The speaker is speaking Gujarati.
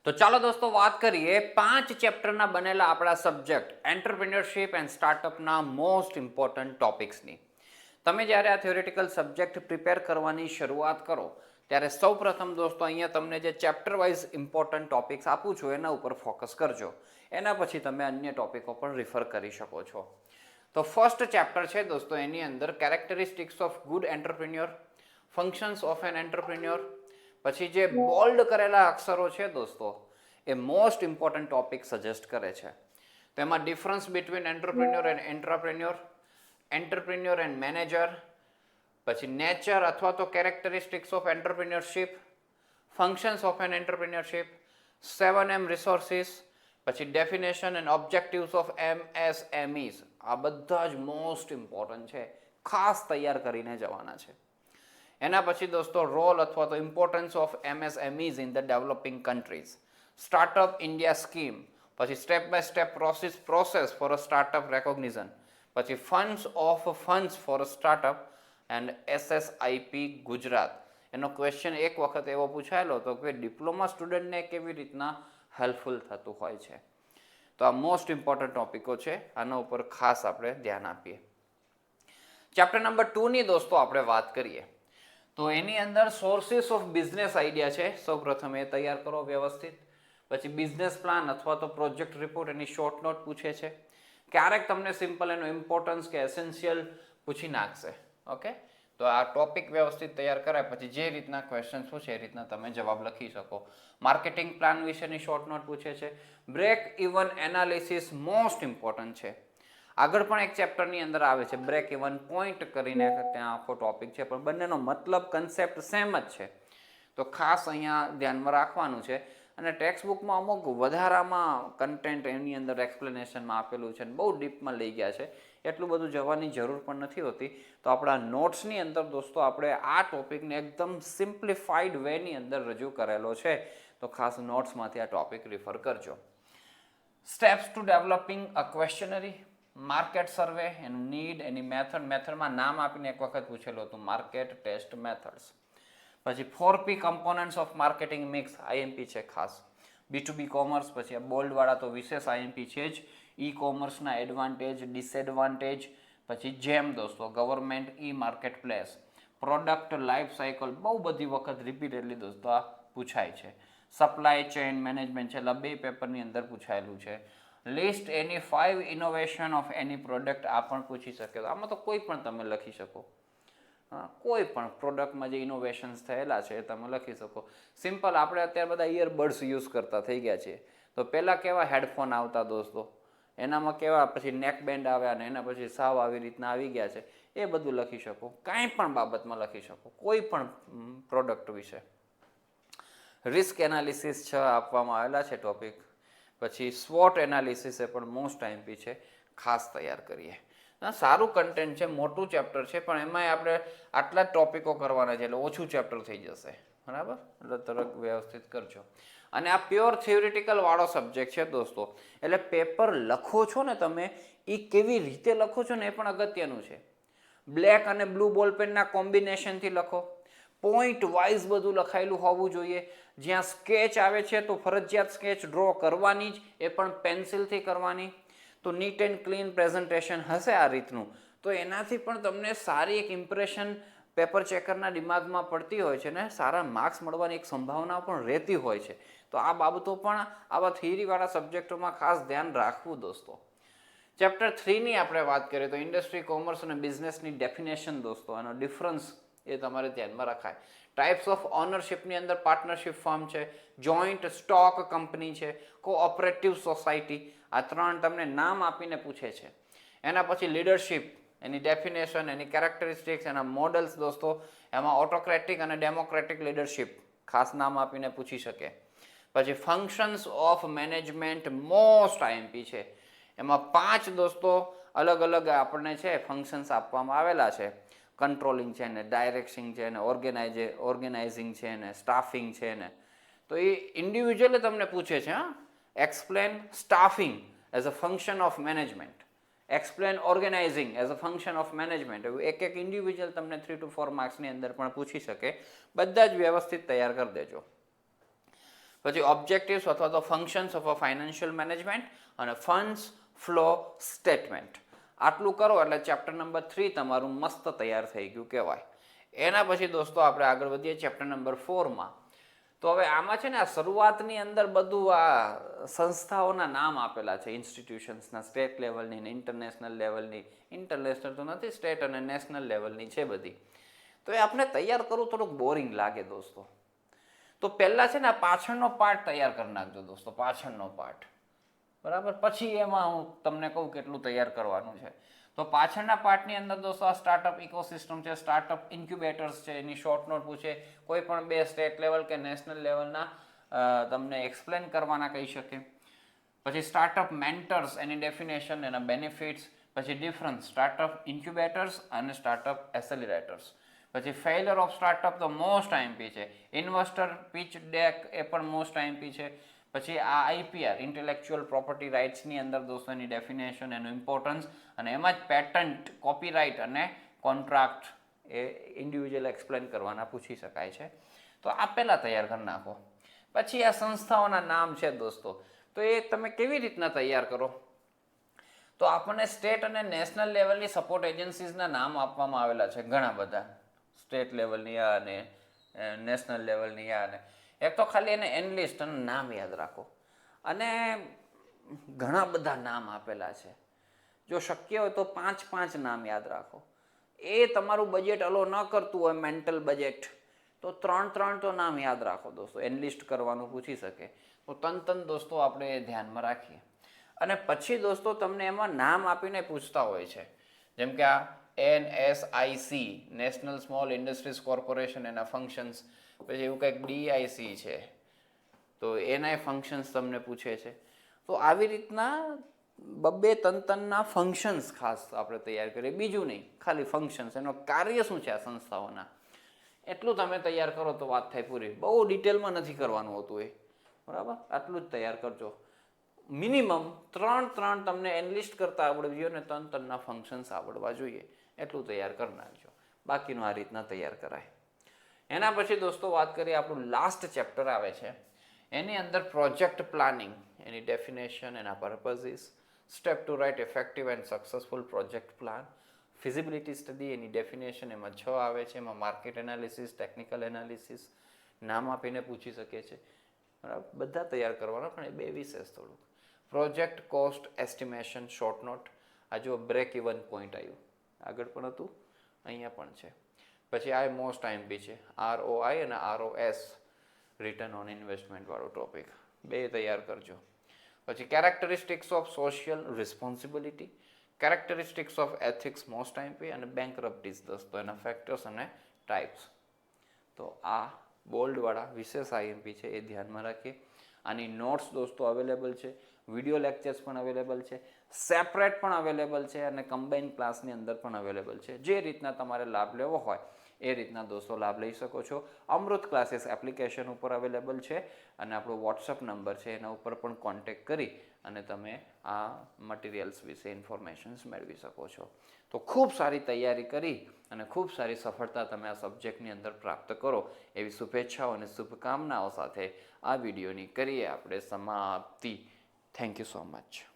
તો ચાલો દોસ્તો વાત કરીએ 5 ચેપ્ટરના બનેલા આપણા સબ્જેક્ટ એન્ટરપ્રિન્યોરશિપ એન્ડ સ્ટાર્ટઅપના મોસ્ટ ઇમ્પોર્ટન્ટ ટોપિક્સની. તમે જ્યારે આ થિયોરિટિકલ સબ્જેક્ટ પ્રિપેર કરવાની શરૂઆત કરો ત્યારે સૌપ્રથમ દોસ્તો અહીંયા તમને જે ચેપ્ટર વાઇઝ ઇમ્પોર્ટન્ટ ટોપિક્સ આપું છું એના ઉપર ફોકસ કરજો. એના પછી તમે અન્ય ટોપિકો પણ રિફર કરી શકો છો. તો ફર્સ્ટ ચેપ્ટર છે દોસ્તો, એની અંદર characteristics of good entrepreneur, functions of an entrepreneur. પછી જે બોલ્ડ કરેલા અક્ષરો છે દોસ્તો એ મોસ્ટ ઇમ્પોર્ટન્ટ ટોપિક સજેસ્ટ કરે છે. તેમાં difference between entrepreneur and entrepreneur, entrepreneur and manager, પછી નેચર અથવા તો characteristics of entrepreneurship, functions of an entrepreneurship, 7M resources, પછી definition and objectives of MSMEs. આ બધા જ મોસ્ટ ઇમ્પોર્ટન્ટ છે, ખાસ તૈયાર કરીને જવાના છે. એના પછી દોસ્તો રોલ અથવા તો importance of MSMEs in the developing countries, startup India scheme, પછી step by step process for a startup recognition, પછી funds for a startup and SSIP Gujarat. એનો ક્વેશ્ચન એક વખત એવો પૂછાયેલો હતો કે ડિપ્લોમા સ્ટુડન્ટને કેવી રીતના હેલ્પફુલ થતું હોય છે. તો આ મોસ્ટ ઇમ્પોર્ટન્ટ ટોપિકો છે, આના ઉપર ખાસ આપણે ધ્યાન આપીએ. ચેપ્ટર નંબર 2ની દોસ્તો આપણે વાત કરીએ તો એની અંદર સોર્સિસ ઓફ બિઝનેસ આઈડિયા છે. સૌપ્રથમ એ તૈયાર કરો વ્યવસ્થિત. પછી બિઝનેસ પ્લાન અથવા તો પ્રોજેક્ટ રિપોર્ટ, એની શોર્ટ નોટ પૂછે છે. ક્યારેક તમને સિમ્પલ એનો ઇમ્પોર્ટન્સ કે એસેન્શિયલ પૂછી નાખશે. ઓકે, તો આ ટોપિક વ્યવસ્થિત તૈયાર કરાય પછી જે રીતના ક્વેશ્ચન પૂછે એ રીતના તમે જવાબ લખી શકો. માર્કેટિંગ પ્લાન વિશેની શોર્ટ નોટ પૂછે છે. Break even analysis most important છે. આગળ પણ એક ચેપ્ટરની અંદર આવે છે બ્રેક ઇવન પોઈન્ટ કરીને, ત્યાં આખો ટોપિક છે પણ બંનેનો મતલબ કન્સેપ્ટ સેમ જ છે. તો ખાસ અહીંયા ધ્યાનમાં રાખવાનું છે. અને ટેક્સ્ટ બુકમાં અમુક વધારામાં કન્ટેન્ટ એની અંદર એક્સપ્લેનેશનમાં આપેલું છે, બહુ ડીપમાં લઈ ગયા છે. એટલું બધું જવાની જરૂર પણ નથી હોતી. તો આપણા નોટ્સની અંદર દોસ્તો આપણે આ ટોપિકને એકદમ સિમ્પ્લિફાઈડ વેની અંદર રજૂ કરેલો છે. તો ખાસ નોટ્સમાંથી આ ટોપિક રિફર કરજો. સ્ટેપ્સ ટુ ડેવલપિંગ અ ક્વેશ્ચનરી, માર્કેટ સર્વે એનું નીડ, એની મેથડમાં નામ આપીને એક વખત પૂછેલું હતું, માર્કેટ ટેસ્ટ મેથડ્સ. પછી 4P components of marketing mix, IMP છે ખાસ. B2B કોમર્સ, પછી આ બોલ્ડવાળા તો વિશેષ IMP છે જ. ઈ કોમર્સના એડવાન્ટેજ ડિસએડવાન્ટેજ. પછી જેમ દોસ્તો government e market place, product life cycle, બહુ બધી વખત રિપીટેડલી દોસ્તો આ પૂછાય છે. સપ્લાય ચેઇન મેનેજમેન્ટ છે, બે પેપરની અંદર પૂછાયેલું છે. List any 5 innovation of any product, આ પણ પૂછી શકે. આમાં તો કોઈ પણ તમે લખી શકો. કોઈ પણ પ્રોડક્ટમાં જે ઇનોવેશન્સ થયેલા છે એ તમે લખી શકો. સિમ્પલ, આપણે અત્યારે બધા ઇયરબડ્સ યુઝ કરતા થઈ ગયા છે. તો પહેલાં કેવા હેડફોન આવતા દોસ્તો, એનામાં કેવા પછી નેક બેન્ડ આવ્યા ને એના પછી સાવ આવી રીતના આવી ગયા છે. એ બધું લખી શકો, કાંઈ પણ બાબતમાં લખી શકો, કોઈ પણ પ્રોડક્ટ વિશે. રિસ્ક એનાલિસિસ છે આપવામાં આવેલા છે ટોપિક. પછી સ્વોટ એનાલિસિસ એ પણ મોસ્ટ આઈમ્પી છે, ખાસ તૈયાર કરીએ. સારું કન્ટેન્ટ છે, મોટું ચેપ્ટર છે પણ એમાંય આપણે આટલા જ ટોપિકો કરવાના છે એટલે ઓછું ચેપ્ટર થઈ જશે. બરાબર, એટલે તરત વ્યવસ્થિત કરજો. અને આ પ્યોર થિયોરિટિકલ વાળો સબ્જેક્ટ છે દોસ્તો, એટલે પેપર લખો છો ને તમે એ કેવી રીતે લખો છો ને એ પણ અગત્યનું છે. બ્લેક અને બ્લુ બોલપેનના કોમ્બિનેશનથી લખો. પોઈન્ટ વાઇઝ બધું લખાયેલું હોવું જોઈએ. જ્યાં સ્કેચ આવે છે તો ફરજિયાત સ્કેચ ડ્રો કરવાની જ, એ પણ પેન્સિલથી કરવાની. તો નીટ એન્ડ ક્લીન પ્રેઝન્ટેશન હશે આ રીતનું, તો એનાથી પણ તમને સારી એક ઇમ્પ્રેશન પેપર ચેકરના દિમાગમાં પડતી હોય છે ને સારા માર્ક્સ મળવાની એક સંભાવના પણ રહેતી હોય છે. તો આ બાબતો પણ આવા થિયરીવાળા સબ્જેક્ટોમાં ખાસ ધ્યાન રાખવું દોસ્તો. ચેપ્ટર 3ની આપણે વાત કરીએ તો ઇન્ડસ્ટ્રી, કોમર્સ અને બિઝનેસની ડેફિનેશન દોસ્તો, આનો ડિફરન્સ એ તમારે ધ્યાનમાં રખાય. ટાઈપ્સ ઓફ ઓનરશિપની અંદર પાર્ટનરશિપ ફર્મ છે, જોઈન્ટ સ્ટોક કંપની છે, કોઓપરેટિવ સોસાયટી, આ 3 તમને નામ આપીને પૂછે છે. એના પછી લીડરશિપ, એની ડેફિનેશન, એની કેરેક્ટરિસ્ટિક્સ, એના મોડલ્સ દોસ્તો, એમાં ઓટોક્રેટિક અને ડેમોક્રેટિક લીડરશિપ ખાસ નામ આપીને પૂછી શકે. પછી functions of management most IMP છે. એમાં 5 દોસ્તો અલગ અલગ આપણને છે ફંક્શન્સ આપવામાં આવેલા છે. કંટ્રોલિંગ છે ને, ડાયરેક્શન છે ને, ઓર્ગેનાઇઝિંગ છે ને, સ્ટાફિંગ છે ને. તો એ ઇન્ડિવિજ્યુઅલી તમને પૂછે છે. Explain staffing as a function of management, explain organising as a function of management. એવું એક એક ઇન્ડિવિજ્યુઅલ તમને 3 to 4 માર્ક્સની અંદર પણ પૂછી શકે. બધા જ વ્યવસ્થિત તૈયાર કરી દેજો. પછી ઓબ્જેક્ટિવ્સ અથવા તો functions of a financial management અને ફંડ્સ ફ્લો સ્ટેટમેન્ટ. આટલું કરો એટલે ચેપ્ટર નંબર 3 તમારું મસ્ત તૈયાર થઈ ગયું કહેવાય. એના પછી દોસ્તો આપણે આગળ વધીએ ચેપ્ટર નંબર 4માં. તો હવે આમાં છે ને આ શરૂઆતની અંદર બધું આ સંસ્થાઓના નામ આપેલા છે, ઇન્સ્ટિટ્યુશન્સના, સ્ટેટ લેવલની ને ઇન્ટરનેશનલ લેવલની. ઇન્ટરનેશનલ તો નથી, સ્ટેટ અને નેશનલ લેવલની છે બધી. તો એ આપણે તૈયાર કરવું થોડુંક બોરિંગ લાગે દોસ્તો. તો પહેલાં છે ને આ પાછળનો પાર્ટ તૈયાર કરી નાખજો દોસ્તો, પાછળનો પાર્ટ. બરાબર, પછી એમાં હું તમને કહું કેટલું તૈયાર કરવાનું છે. તો પાછળના પાર્ટની અંદર દોસ્તો આ સ્ટાર્ટઅપ ઇકોસિસ્ટમ છે, સ્ટાર્ટઅપ ઇન્ક્યુબેટર્સ છે, એની શોર્ટ નોટ પૂછે. કોઈ પણ 2 સ્ટેટ લેવલ કે નેશનલ લેવલના તમને એક્સપ્લેન કરવાના કહી શકે. પછી સ્ટાર્ટઅપ મેન્ટર્સ, એની ડેફિનેશન, એના બેનિફિટ્સ. પછી ડિફરન્સ સ્ટાર્ટઅપ ઇન્ક્યુબેટર્સ અને સ્ટાર્ટઅપ એસેલિરેટર્સ. પછી ફેઇલર ઓફ સ્ટાર્ટઅપ તો મોસ્ટ આઈએમપી છે. ઇન્વેસ્ટર પીચ ડેક એ પણ મોસ્ટ આઈએમપી છે. પછી આ આઈપીઆર, ઇન્ટેલેક્ચ્યુઅલ પ્રોપર્ટી રાઇટ્સની અંદર દોસ્તો એની ડેફિનેશન, એનું ઇમ્પોર્ટન્સ, અને એમાં જ પેટન્ટ, કોપીરાઇટ અને કોન્ટ્રાક્ટ એ ઇન્ડિવિજ્યુઅલ એક્સપ્લેન કરવાના પૂછી શકાય છે. તો આ પહેલાં તૈયાર કરી નાખો. પછી આ સંસ્થાઓના નામ છે દોસ્તો, તો એ તમે કેવી રીતના તૈયાર કરો? તો આપણને સ્ટેટ અને નેશનલ લેવલની સપોર્ટ એજન્સીઝના નામ આપવામાં આવેલા છે ઘણા બધા. સ્ટેટ લેવલની આ અને નેશનલ લેવલની આ અને એક તો ખાલી એને એનલિસ્ટ અને નામ યાદ રાખો. અને ઘણા બધા નામ આપેલા છે. જો શક્ય હોય તો 5 નામ યાદ રાખો. એ તમારું બજેટ અલો ન કરતું હોય, મેન્ટલ બજેટ, તો 3 તો નામ યાદ રાખો દોસ્તો. એનલિસ્ટ કરવાનું પૂછી શકે તો તન દોસ્તો આપણે ધ્યાનમાં રાખીએ. અને પછી દોસ્તો તમને એમાં નામ આપીને પૂછતા હોય છે, જેમ કે આ NSIC, national small industries corporation, એના ફંક્શન્સ. પછી એવું કંઈક DIC છે, તો એના ફંક્શન્સ તમને પૂછે છે. તો આવી રીતના 2-3 ફંક્શન્સ ખાસ આપણે તૈયાર કરીએ, બીજું નહીં, ખાલી ફંક્શન્સ, એનો કાર્ય શું છે આ સંસ્થાઓના, એટલું તમે તૈયાર કરો તો વાત થાય પૂરી. બહુ ડિટેલમાં નથી કરવાનું હોતું એ, બરાબર? આટલું જ તૈયાર કરજો. મિનિમમ 3 તમને એનલિસ્ટ કરતા આવડવું જોઈએ અને 3 ફંક્શન્સ આવડવા જોઈએ, એટલું તૈયાર કરી નાખજો. બાકીનું આ રીતના તૈયાર કરાય. એના પછી દોસ્તો વાત કરીએ, આપણું લાસ્ટ ચેપ્ટર આવે છે. એની અંદર પ્રોજેક્ટ પ્લાનિંગ, એની ડેફિનેશન, એના purposes, step to write effective and successful project plan, feasibility study, એની ડેફિનેશન, એમાં 6 આવે છે. એમાં માર્કેટ એનાલિસિસ, ટેકનિકલ એનાલિસિસ, નામ આપીને પૂછી શકે છે, બરાબર? બધા તૈયાર કરવાના, પણ એ 2 વિશેષ થોડુંક. Project cost estimation, short note. આ જો બ્રેક ઇવન પોઈન્ટ આવ્યું, આગળ પણ હતું, અહીંયા પણ છે. પછી આ મોસ્ટ આઈએમપી છે, ROI અને ROS, રિટર્ન ઓન ઇન્વેસ્ટમેન્ટ વાળો ટોપિક. 2 તૈયાર કરજો. પછી characteristics of social responsibility, characteristics of ethics, most IMP, અને બેન્કરપ્ટીઝ દોસ્તો, એના ફેક્ટર્સ અને ટાઈપ્સ. તો આ બોલ્ડવાળા વિશેષ આઈએમપી છે, એ ધ્યાનમાં રાખીએ. આની નોટ્સ દોસ્તો અવેલેબલ છે, વિડીયો લેક્ચર્સ પણ અવેલેબલ છે, સેપરેટ પણ અવેલેબલ છે, અને કમ્બાઇન ક્લાસની અંદર પણ અવેલેબલ છે. જે રીતના તમારે લાભ લેવો હોય એ રીતના દોસ્તો લાભ લઈ શકો છો. અમૃત ક્લાસીસ એપ્લિકેશન ઉપર અવેલેબલ છે, અને આપણો વોટ્સઅપ નંબર છે, એના ઉપર પણ કોન્ટેક્ટ કરી અને તમે આ મટીરિયલ્સ વિશે ઇન્ફોર્મેશન્સ મેળવી શકો છો. તો ખૂબ સારી તૈયારી કરી અને ખૂબ સારી સફળતા તમે આ સબ્જેક્ટની અંદર પ્રાપ્ત કરો, એવી શુભેચ્છાઓ અને શુભકામનાઓ સાથે આ વિડીયોની કરીએ આપણે સમાપ્તિ. Thank you so much.